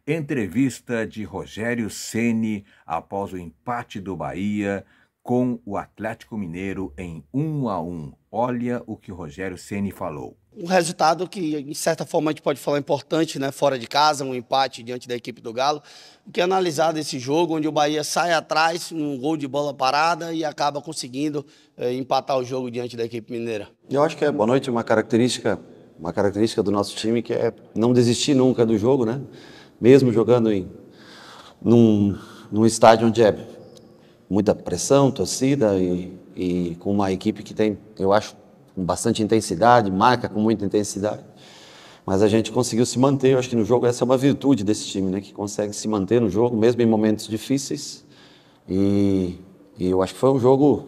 Entrevista de Rogério Ceni após o empate do Bahia com o Atlético Mineiro em 1-1. Olha o que o Rogério Ceni falou. Um resultado que, de certa forma, a gente pode falar importante, né? Fora de casa, um empate diante da equipe do Galo. O que é analisar desse jogo, onde o Bahia sai atrás, num gol de bola parada e acaba conseguindo empatar o jogo diante da equipe mineira. Eu acho que boa noite, uma característica do nosso time que é não desistir nunca do jogo, né? Mesmo jogando num estádio onde é muita pressão, torcida e com uma equipe que tem, eu acho, com bastante intensidade, marca com muita intensidade. Mas a gente conseguiu se manter, eu acho que no jogo essa é uma virtude desse time, né? Que consegue se manter no jogo, mesmo em momentos difíceis. E eu acho que foi um jogo,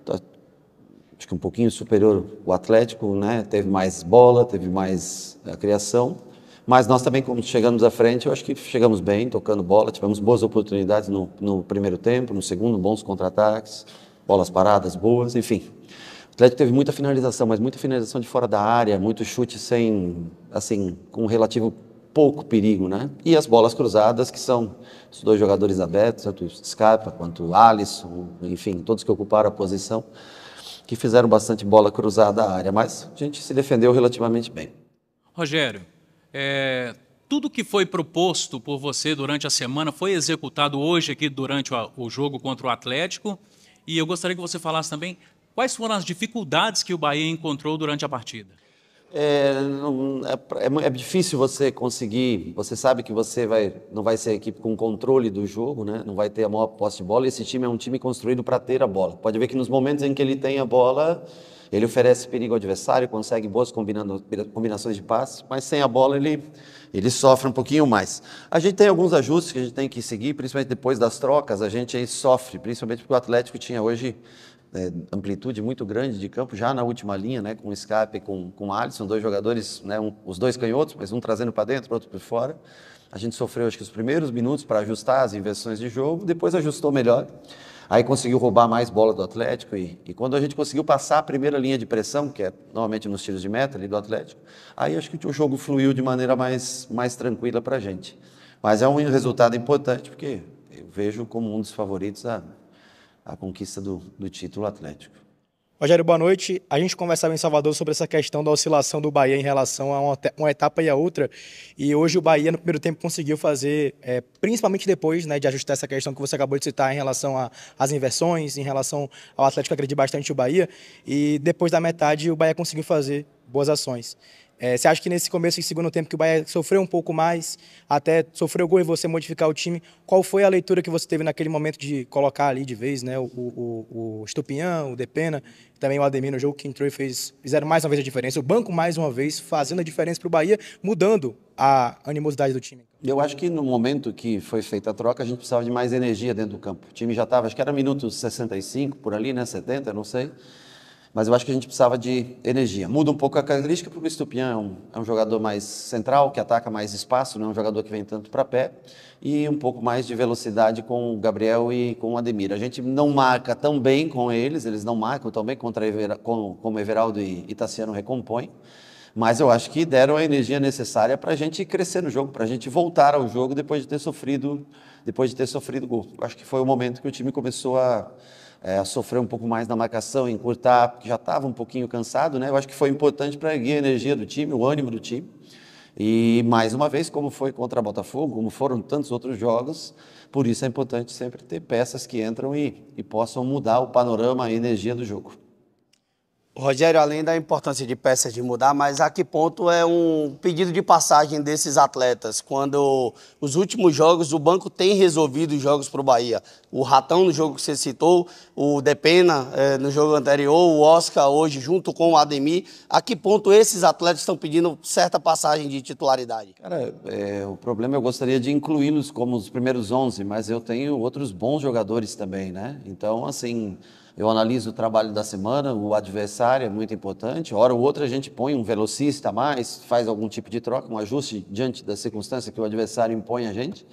acho que um pouquinho superior o Atlético, né? Teve mais bola, teve mais criação. Mas nós também, como chegamos à frente, eu acho que chegamos bem, tocando bola, tivemos boas oportunidades no primeiro tempo, no segundo, bons contra-ataques, bolas paradas boas, enfim. O Atlético teve muita finalização, mas muita finalização de fora da área, muito chute sem, assim, com relativo pouco perigo, né? E as bolas cruzadas, que são os dois jogadores abertos, tanto o Scarpa quanto o Alisson, enfim, todos que ocuparam a posição, que fizeram bastante bola cruzada à área, mas a gente se defendeu relativamente bem. Rogério, tudo que foi proposto por você durante a semana foi executado hoje aqui durante o jogo contra o Atlético, e eu gostaria que você falasse também quais foram as dificuldades que o Bahia encontrou durante a partida. É difícil você conseguir, você sabe que você não vai ser a equipe com controle do jogo, né? Não vai ter a maior posse de bola, esse time é um time construído para ter a bola. Pode ver que nos momentos em que ele tem a bola, ele oferece perigo ao adversário, consegue boas combinações de passes, mas sem a bola ele sofre um pouquinho mais. A gente tem alguns ajustes que a gente tem que seguir, principalmente depois das trocas, a gente aí sofre, principalmente porque o Atlético tinha hoje amplitude muito grande de campo, já na última linha, né, com o Scarpa e com o Alisson, dois jogadores, né, os dois canhotos, mas um trazendo para dentro, outro por fora. A gente sofreu, acho que, os primeiros minutos para ajustar as inversões de jogo, depois ajustou melhor. Aí conseguiu roubar mais bola do Atlético e quando a gente conseguiu passar a primeira linha de pressão, que é normalmente nos tiros de meta ali do Atlético, aí acho que o jogo fluiu de maneira mais tranquila para a gente. Mas é um resultado importante, porque eu vejo como um dos favoritos a conquista do título Atlético. Rogério, boa noite. A gente conversava em Salvador sobre essa questão da oscilação do Bahia em relação a uma etapa e a outra, e hoje o Bahia no primeiro tempo conseguiu fazer, principalmente depois, né, de ajustar essa questão que você acabou de citar em relação às inversões, em relação ao Atlético agredir bastante o Bahia, e depois da metade o Bahia conseguiu fazer boas ações. Você acha que nesse começo e segundo tempo que o Bahia sofreu um pouco mais, até sofreu gol e você modificar o time, qual foi a leitura que você teve naquele momento de colocar ali de vez, né, o Estupinhan, o Depena, também o Ademir no jogo que entrou e fizeram mais uma vez a diferença, o banco mais uma vez fazendo a diferença para o Bahia, mudando a animosidade do time? Eu acho que no momento que foi feita a troca, a gente precisava de mais energia dentro do campo. O time já estava, acho que era minuto 65, por ali, né, 70, não sei. Mas eu acho que a gente precisava de energia. Muda um pouco a característica, porque o Estupinhan é um jogador mais central, que ataca mais espaço, não é um jogador que vem tanto para pé, e um pouco mais de velocidade com o Gabriel e com o Ademir. A gente não marca tão bem com eles não marcam tão bem como Everaldo e Tassiano recompõem, mas eu acho que deram a energia necessária para a gente crescer no jogo, para a gente voltar ao jogo depois de ter sofrido gol. Eu acho que foi o momento que o time começou a sofrer um pouco mais na marcação, encurtar, porque já estava um pouquinho cansado, né? Eu acho que foi importante para erguer a energia do time, o ânimo do time. E, mais uma vez, como foi contra a Botafogo, como foram tantos outros jogos, por isso é importante sempre ter peças que entram e possam mudar o panorama, a energia do jogo. Rogério, além da importância de peças de mudar, mas a que ponto é um pedido de passagem desses atletas? Quando os últimos jogos, o banco tem resolvido os jogos para o Bahia. O Ratão no jogo que você citou, o Depena no jogo anterior, o Oscar hoje junto com o Ademir. A que ponto esses atletas estão pedindo certa passagem de titularidade? Cara, o problema eu gostaria de incluí-los como os primeiros 11, mas eu tenho outros bons jogadores também, né? Então, assim, eu analiso o trabalho da semana, o adversário é muito importante. Hora ou outra a gente põe um velocista a mais, faz algum tipo de troca, um ajuste diante da circunstância que o adversário impõe a gente.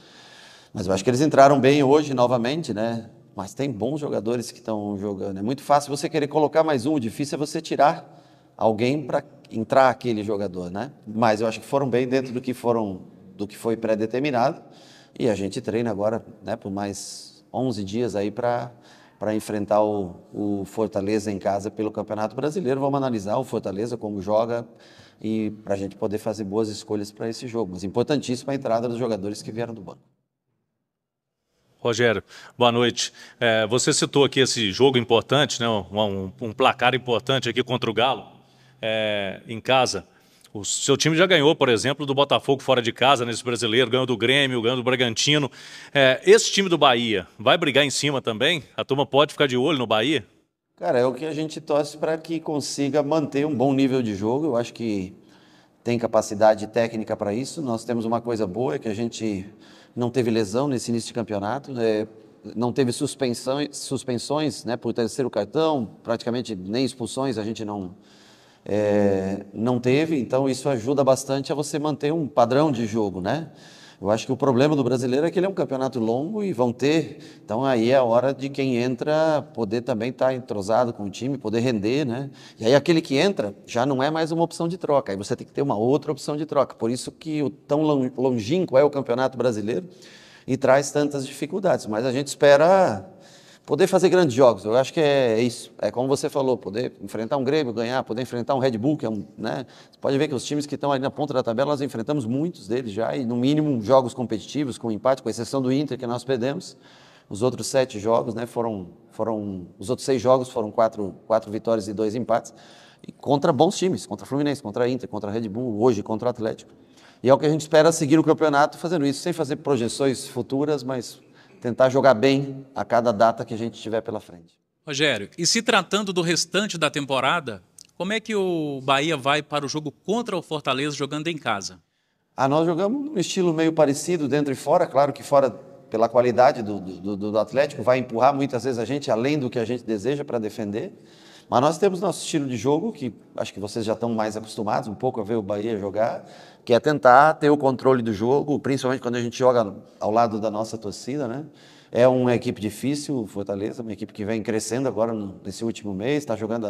Mas eu acho que eles entraram bem hoje novamente, né? Mas tem bons jogadores que estão jogando. É muito fácil você querer colocar mais um, o difícil é você tirar alguém para entrar aquele jogador, né? Mas eu acho que foram bem dentro do que foram do que foi pré-determinado. E a gente treina agora, né, por mais 11 dias aí para enfrentar o Fortaleza em casa pelo Campeonato Brasileiro. Vamos analisar o Fortaleza, como joga, e para a gente poder fazer boas escolhas para esse jogo. Mas importantíssima a entrada dos jogadores que vieram do banco. Rogério, boa noite. Você citou aqui esse jogo importante, né, um placar importante aqui contra o Galo, em casa. O seu time já ganhou, por exemplo, do Botafogo fora de casa nesse brasileiro, ganhou do Grêmio, ganhou do Bragantino. Esse time do Bahia vai brigar em cima também? A turma pode ficar de olho no Bahia? Cara, é o que a gente torce para que consiga manter um bom nível de jogo. Eu acho que tem capacidade técnica para isso. Nós temos uma coisa boa, é que a gente não teve lesão nesse início de campeonato, não teve suspensões, né, por terceiro cartão, praticamente nem expulsões a gente não teve, então isso ajuda bastante a você manter um padrão de jogo, né? Eu acho que o problema do brasileiro é que ele é um campeonato longo e vão ter, então aí é a hora de quem entra poder também estar entrosado com o time, poder render, né? E aí aquele que entra já não é mais uma opção de troca, aí você tem que ter uma outra opção de troca, por isso que o tão longínquo é o campeonato brasileiro e traz tantas dificuldades, mas a gente espera poder fazer grandes jogos. Eu acho que é isso. É como você falou, poder enfrentar um Grêmio, ganhar, poder enfrentar um Red Bull, que é né? Você pode ver que os times que estão ali na ponta da tabela, nós enfrentamos muitos deles já, e no mínimo jogos competitivos, com empate, com exceção do Inter, que nós perdemos. Os outros 7 jogos, né, os outros 6 jogos foram 4 vitórias e 2 empates. E contra bons times, contra Fluminense, contra Inter, contra Red Bull, hoje contra o Atlético. E é o que a gente espera seguir o campeonato fazendo isso, sem fazer projeções futuras, mas tentar jogar bem a cada data que a gente tiver pela frente. Rogério, e se tratando do restante da temporada, como é que o Bahia vai para o jogo contra o Fortaleza jogando em casa? Nós jogamos num estilo meio parecido, dentro e fora. Claro que fora, pela qualidade do Atlético, vai empurrar muitas vezes a gente além do que a gente deseja para defender. Mas nós temos nosso estilo de jogo, que acho que vocês já estão mais acostumados um pouco a ver o Bahia jogar, que é tentar ter o controle do jogo, principalmente quando a gente joga ao lado da nossa torcida, né? É uma equipe difícil, o Fortaleza, uma equipe que vem crescendo agora nesse último mês, está jogando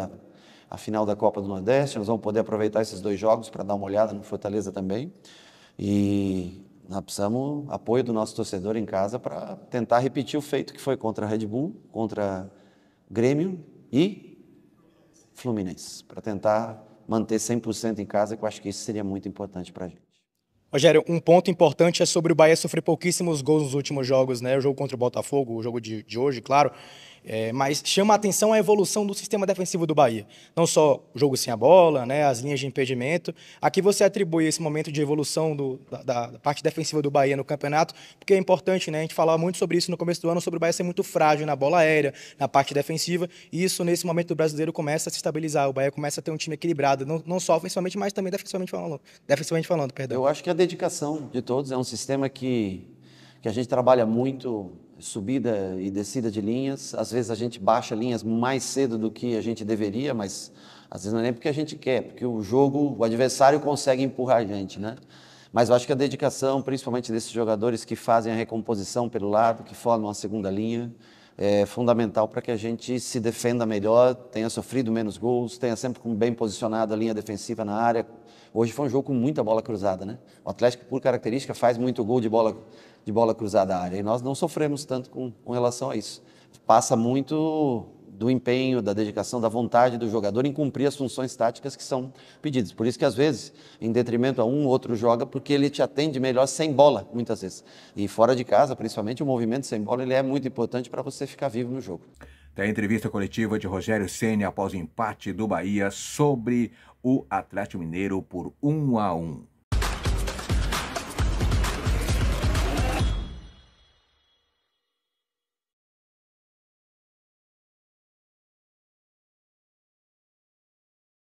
a final da Copa do Nordeste. Nós vamos poder aproveitar esses 2 jogos para dar uma olhada no Fortaleza também. E nós precisamos apoio do nosso torcedor em casa para tentar repetir o feito que foi contra a Red Bull, contra Grêmio e Fluminense, para tentar manter 100% em casa, que eu acho que isso seria muito importante para a gente. Rogério, um ponto importante é sobre o Bahia sofrer pouquíssimos gols nos últimos jogos, né? O jogo contra o Botafogo, o jogo de hoje, claro. Mas chama a atenção a evolução do sistema defensivo do Bahia. Não só o jogo sem a bola, né, as linhas de impedimento. Aqui você atribui esse momento de evolução da parte defensiva do Bahia no campeonato, porque é importante, né? A gente falava muito sobre isso no começo do ano, sobre o Bahia ser muito frágil na bola aérea, na parte defensiva. E isso, nesse momento do brasileiro, começa a se estabilizar. O Bahia começa a ter um time equilibrado, não só ofensivamente, mas também defensivamente falando. Perdão. Eu acho que a dedicação de todos é um sistema que a gente trabalha muito, subida e descida de linhas. Às vezes a gente baixa linhas mais cedo do que a gente deveria, mas às vezes não é nem porque a gente quer, porque o adversário consegue empurrar a gente, né? Mas eu acho que a dedicação, principalmente desses jogadores que fazem a recomposição pelo lado, que formam a segunda linha, é fundamental para que a gente se defenda melhor, tenha sofrido menos gols, tenha sempre bem posicionado a linha defensiva na área. Hoje foi um jogo com muita bola cruzada, né? O Atlético, por característica, faz muito gol de bola cruzada à área, e nós não sofremos tanto com relação a isso. Passa muito do empenho, da dedicação, da vontade do jogador em cumprir as funções táticas que são pedidas. Por isso que, às vezes, em detrimento a um, outro joga, porque ele te atende melhor sem bola, muitas vezes. E fora de casa, principalmente, o movimento sem bola ele é muito importante para você ficar vivo no jogo. Da entrevista coletiva de Rogério Ceni após o empate do Bahia sobre o Atlético Mineiro por 1-1.